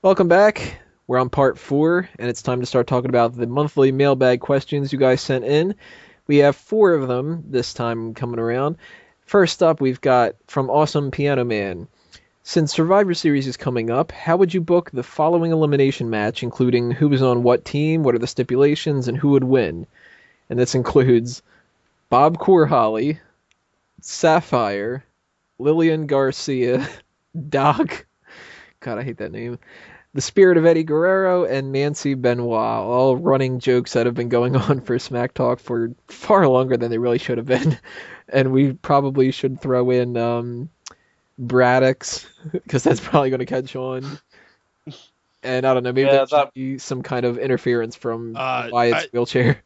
Welcome back. We're on part 4, and it's time to start talking about the monthly mailbag questions you guys sent in. We have 4 of them this time coming around. First up, we've got from Awesome Piano Man. Since Survivor Series is coming up, how would you book the following elimination match, including who is on what team, what are the stipulations, and who would win? And this includes Bobcore Holly, Sapphire, Lilian Garcia, Doc. God, I hate that name. The Spirit of Eddie Guerrero and Nancy Benoit, all running jokes that have been going on for Smack Talk for far longer than they really should have been. And we probably should throw in Braddock's, because that's probably going to catch on. And I don't know, maybe Yeah, there should that. be some kind of interference from Uh, Wyatt's I, wheelchair.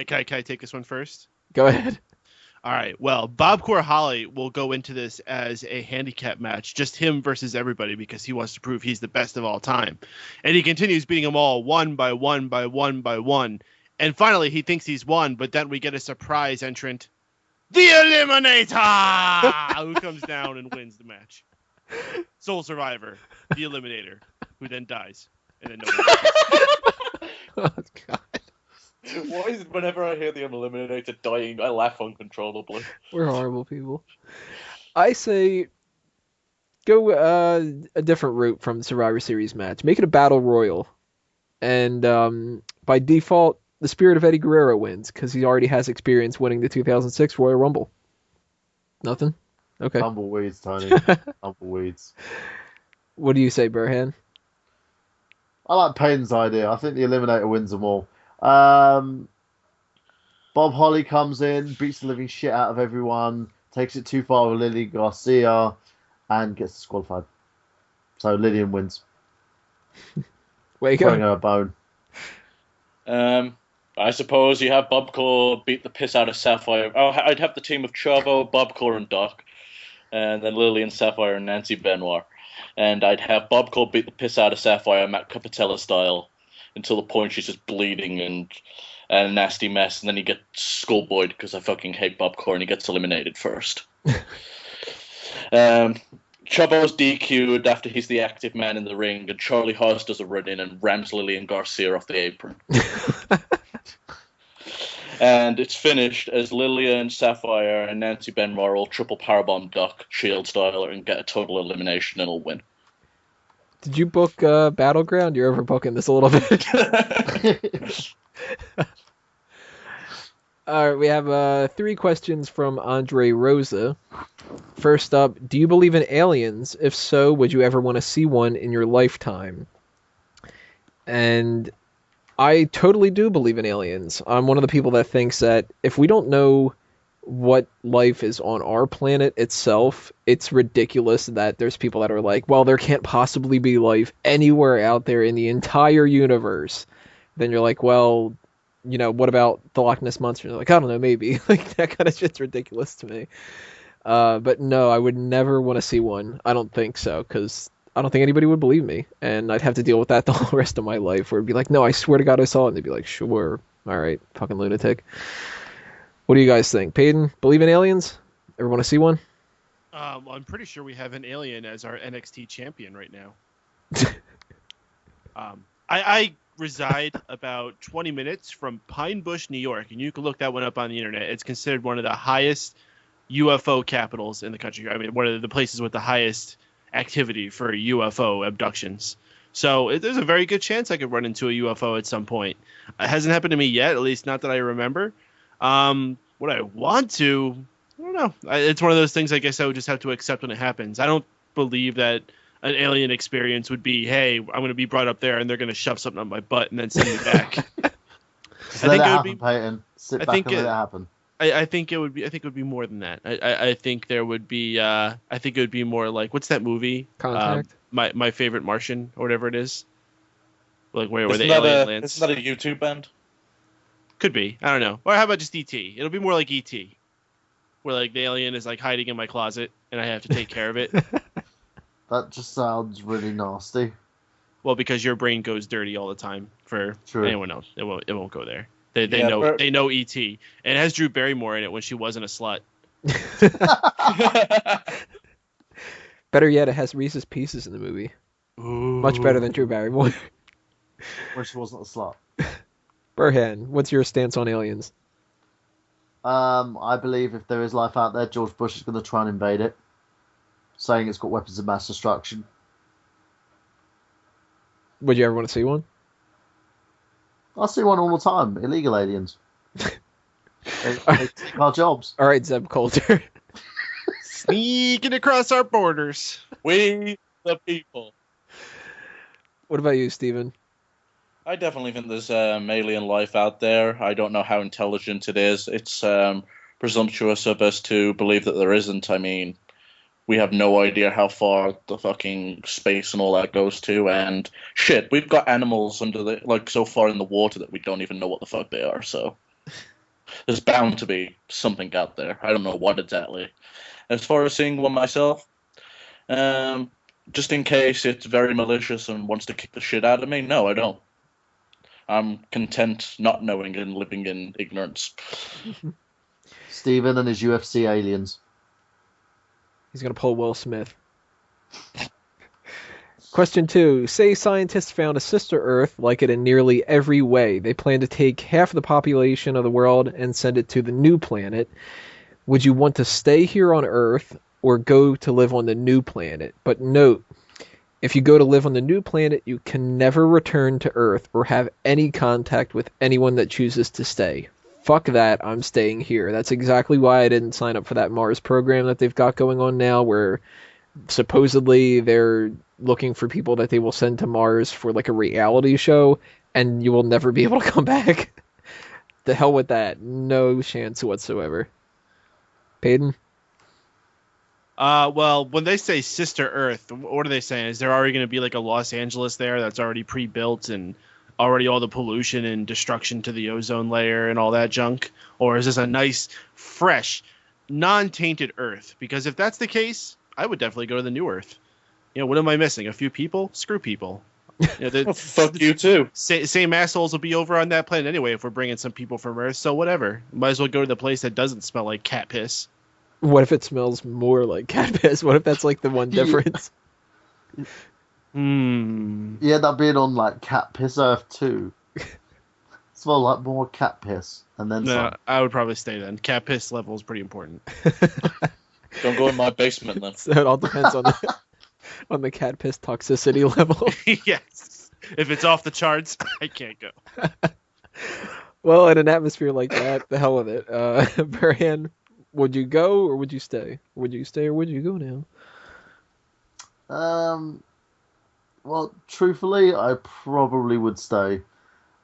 can I take this one first? Go ahead. All right. Well, Bobcore Holly will go into this as a handicap match, just him versus everybody, because he wants to prove he's the best of all time. And he continues beating them all one by one by one by one. And finally, he thinks he's won, but then we get a surprise entrant, the Eliminator, who comes down and wins the match. Sole survivor, the Eliminator, who then dies. And then nobody dies. Oh, God. Why is it whenever I hear the Eliminator dying, I laugh uncontrollably? We're horrible people. I say go a different route from the Survivor Series match. Make it a battle royal. And by default, the Spirit of Eddie Guerrero wins because he already has experience winning the 2006 Royal Rumble. Nothing? Okay. Tumbleweeds, Tony. Tumbleweeds. What do you say, Burhan? I like Payton's idea. I think the Eliminator wins them all. Bob Holly comes in, beats the living shit out of everyone, takes it too far with Lilian Garcia, and gets disqualified. So Lilian wins. Wake Throwing up. her a bone. I suppose you have Bobcore beat the piss out of Sapphire. Oh, I'd have the team of Chavo, Bobcore, and Doc, and then Lilian, Sapphire, and Nancy Benoit. And I'd have Bobcore beat the piss out of Sapphire, Matt Capitella style, until the point she's just bleeding and a nasty mess, and then he gets schoolboyed because I fucking hate Bobcore, and he gets eliminated first. Chavo's DQ'd after he's the active man in the ring, and Charlie Haas does a run in and rams Lilian Garcia off the apron. And it's finished as Lilian, Sapphire, and Nancy Benoit all triple powerbomb Doc Shield style and get a total elimination and will win. Did you book Battleground? You're overbooking this a little bit. All right, we have 3 questions from Andre Rosa. First up, do you believe in aliens? If so, would you ever want to see one in your lifetime? And I totally do believe in aliens. I'm one of the people that thinks that if we don't know what life is on our planet itself, it's ridiculous that there's people that are like, well, there can't possibly be life anywhere out there in the entire universe. Then you're like, well, you know, what about the Loch Ness Monster? They're like, I don't know, maybe. Like, that kind of shit's ridiculous to me. But no, I would never want to see one. I don't think so, because I don't think anybody would believe me. And I'd have to deal with that the whole rest of my life, where it'd be like, no, I swear to God I saw it. And they'd be like, sure. All right, fucking lunatic. What do you guys think? Peyton, believe in aliens? Ever want to see one? I'm pretty sure we have an alien as our NXT champion right now. I reside about 20 minutes from Pine Bush, New York, and you can look that one up on the internet. It's considered one of the highest UFO capitals in the country. I mean, one of the places with the highest activity for UFO abductions. So there's a very good chance I could run into a UFO at some point. It hasn't happened to me yet, at least not that I remember. What I want to, I don't know. It's one of those things I guess I would just have to accept when it happens. I don't believe that an alien experience would be, hey, I'm going to be brought up there and they're going to shove something up my butt and then send me back. Just let it happen, Peyton. Sit back and let it happen. I think it would be more than that. I think there would be I think it would be more like, what's that movie? Contact. My Favorite Martian or whatever it is. Like where the Isn't alien lands. that a YouTube band? Could be. I don't know. Or how about just E.T.? It'll be more like E.T. Where like the alien is like hiding in my closet and I have to take care of it. That just sounds really nasty. Well, because your brain goes dirty all the time for True. anyone else. It won't go there. They Yeah, know they know E.T. And it has Drew Barrymore in it when she wasn't a slut. Better yet, it has Reese's Pieces in the movie. Much better than Drew Barrymore. When she wasn't a slut. Burhan, what's your stance on aliens? I believe if there is life out there, George Bush is going to try and invade it, saying it's got weapons of mass destruction. Would you ever want to see one? I see one all the time. Illegal aliens. They take our jobs. All right, Zeb Coulter. Sneaking across our borders. We the people. What about you, Steven? I definitely think there's alien life out there. I don't know how intelligent it is. It's presumptuous of us to believe that there isn't. I mean, we have no idea how far the fucking space and all that goes to, and shit, we've got animals under the so far in the water that we don't even know what the fuck they are. So there's bound to be something out there. I don't know what exactly. As far as seeing one myself, just in case it's very malicious and wants to kick the shit out of me, no, I don't. I'm content not knowing and living in ignorance. Steven and his UFC aliens. He's going to pull Will Smith. Question 2. Say scientists found a sister Earth like it in nearly every way. They plan to take half the population of the world and send it to the new planet. Would you want to stay here on Earth or go to live on the new planet? But note, if you go to live on the new planet, you can never return to Earth or have any contact with anyone that chooses to stay. Fuck that, I'm staying here. That's exactly why I didn't sign up for that Mars program that they've got going on now, where supposedly they're looking for people that they will send to Mars for like a reality show, and you will never be able to come back. The hell with that. No chance whatsoever. Peyton? Well, when they say sister Earth, what are they saying? Is there already going to be like a Los Angeles there that's already pre-built and already all the pollution and destruction to the ozone layer and all that junk? Or is this a nice, fresh, non-tainted Earth? Because if that's the case, I would definitely go to the new Earth. You know, what am I missing? A few people? Screw people. You know, Fuck you too. Same assholes will be over on that planet anyway if we're bringing some people from Earth, so whatever. Might as well go to the place that doesn't smell like cat piss. What if it smells more like cat piss? What if that's like the one difference? You end up being on like cat piss Earth too. Smell like more cat piss, and then No, some. I would probably stay then. Cat piss level is pretty important. Don't go in my basement then. So it all depends on the cat piss toxicity level. Yes. If it's off the charts, I can't go. Well, in an atmosphere like that, the hell with it. Brian, would you go or would you stay? Would you stay or would you go now? Well, truthfully, I probably would stay.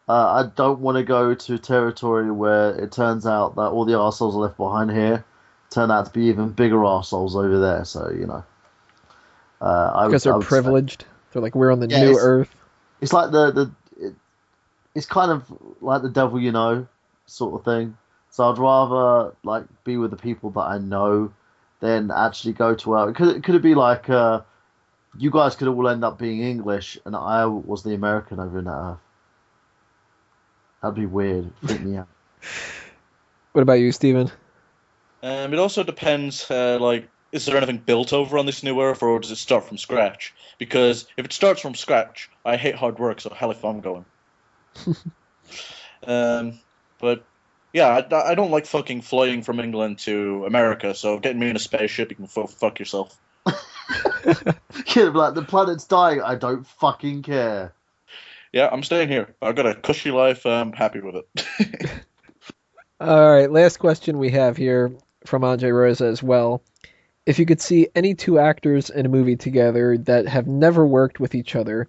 I don't want to go to territory where it turns out that all the arseholes left behind here turn out to be even bigger arseholes over there. So, you know. Because they're privileged. They're like, we're on the Yeah, new Earth. It's like it's kind of like the devil you know sort of thing. So I'd rather like be with the people that I know than actually go to where. Could it be like you guys could all end up being English and I was the American over in that Earth? That'd be weird. Freak me out. What about you, Steven? It also depends, is there anything built over on this new Earth, or does it start from scratch? Because if it starts from scratch, I hate hard work, so hell if I'm going. But, yeah, I don't like fucking flying from England to America, so getting me in a spaceship, you can fuck yourself. Kid, like, the planet's dying, I don't fucking care. Yeah, I'm staying here. I've got a cushy life, I'm happy with it. All right, last question we have here from Andre Rosa as well. If you could see any two actors in a movie together that have never worked with each other,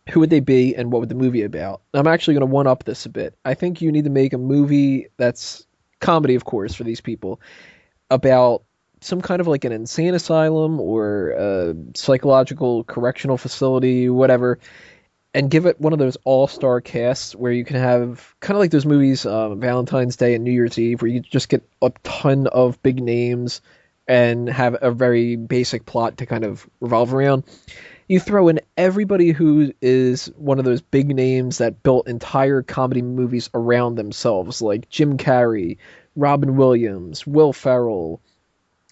who would they be and what would the movie about? I'm actually going to one-up this a bit. I think you need to make a movie that's comedy, of course, for these people, about some kind of like an insane asylum or a psychological correctional facility, whatever, and give it one of those all-star casts where you can have kind of like those movies, Valentine's Day and New Year's Eve, where you just get a ton of big names and have a very basic plot to kind of revolve around. You throw in everybody who is one of those big names that built entire comedy movies around themselves, like Jim Carrey, Robin Williams, Will Ferrell.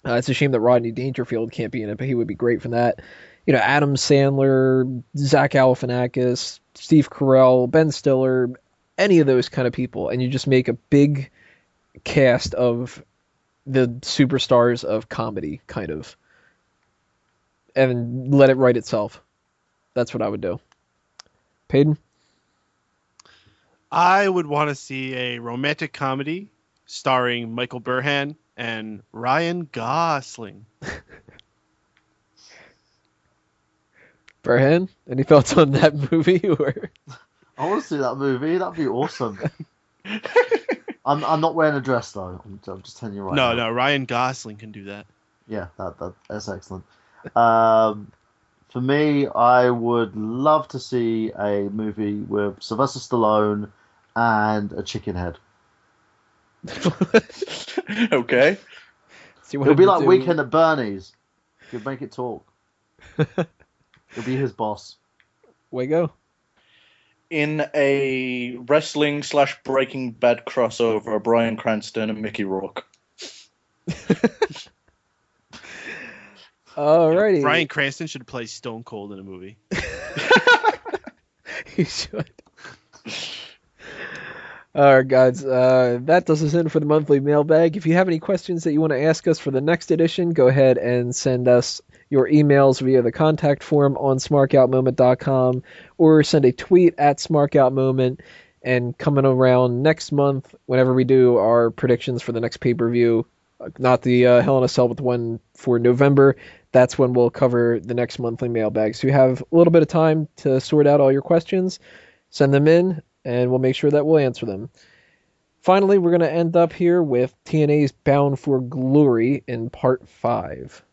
It's a shame that Rodney Dangerfield can't be in it, but he would be great for that. Adam Sandler, Zach Galifianakis, Steve Carell, Ben Stiller, any of those kind of people, and you just make a big cast of the superstars of comedy, kind of, and let it write itself. That's what I would do. Peyton? I would want to see a romantic comedy starring Michael Burhan and Ryan Gosling. Burhan, any thoughts on that movie? Or I want to see that movie. That'd be awesome. I'm not wearing a dress though. I'm just telling you right now. No, Ryan Gosling can do that. Yeah, that's excellent. For me, I would love to see a movie with Sylvester Stallone and a chicken head. Okay. It'll be like Weekend at Bernie's. You'd make it talk. It'll be his boss. Wago? In a wrestling / Breaking Bad crossover, Bryan Cranston and Mickey Rourke. Alrighty. Bryan Cranston should play Stone Cold in a movie. He should. Alright, guys. That does us in for the monthly mailbag. If you have any questions that you want to ask us for the next edition, go ahead and send us your emails via the contact form on smarkoutmoment.com or send a tweet at smarkoutmoment. And coming around next month, whenever we do our predictions for the next pay-per-view, not the Hell in a Cell, but the one for November, that's when we'll cover the next monthly mailbag. So you have a little bit of time to sort out all your questions, send them in, and we'll make sure that we'll answer them. Finally, we're going to end up here with TNA's Bound for Glory in Part 5.